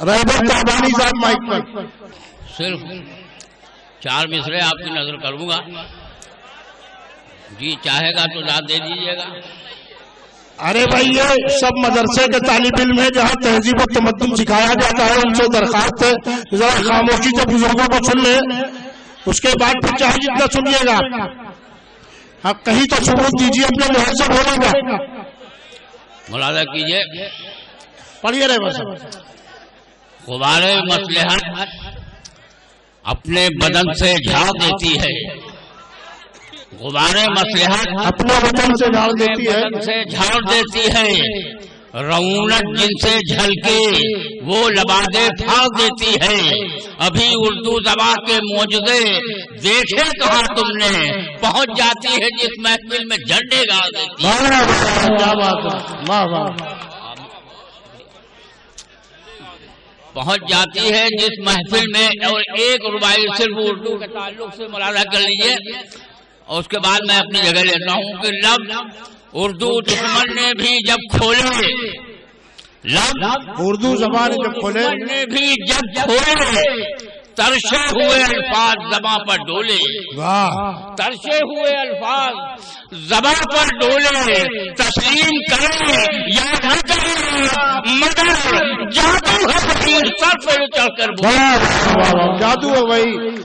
رہبر تابانی صاحب مائک پر صرف 4 مصرے آپ کی نظر کروں گا، جی چاہے گا تو داد دے دیجیے گا۔ ارے بھائی یہ سب مدرسے کے طالب علم ہے جہاں تہذیب و تمدن سکھایا جاتا ہے، ان سے درخواست ہے ذرا خاموشی سے بزرگوں کو سن لیں، اس کے بعد پھر چاہے جتنا سنیے گا، ہاں کہیں تو ثبوت دیجیے اپنے محل سے بولے گا۔ ملاحظہ کیجیے، پڑھیے رہبر صاحب۔ غبار مصلحت اپنے بدن سے جھاڑ دیتی ہے، غبار مصلحت اپنے وطن سے جھاڑ دیتی ہے، بدن سے جھاڑ دیتی ہے، رونق جن سے جھلکے وہ لبادے پھاڑ دیتی ہے۔ ابھی اردو زبان کے معجزے دیکھے کہاں تم نے، پہنچ جاتی ہے جس محفل میں جھنڈے گاڑ دیتی ہے۔ کیا بات ہے، واہ واہ، پہنچ جاتی ہے جس محفل میں، اور ایک رباعی صرف اردو کے تعلق سے ملاحظہ کر لیجئے، اور اس کے بعد میں اپنی جگہ لیتا ہوں کہ لفظ اردو دشمن نے بھی جب کھولے، لفظ اردو زبان جب کھولے نے بھی جب کھولے، ترشے ہوئے الفاظ زباں پر ڈولے، ترشے ہوئے الفاظ زباں پر ڈولے، تسلیم کریں یا نہ کریں مگر جادو ہے فقیر سر پہ چڑھ کر بولے۔ جادو ہے بھائی۔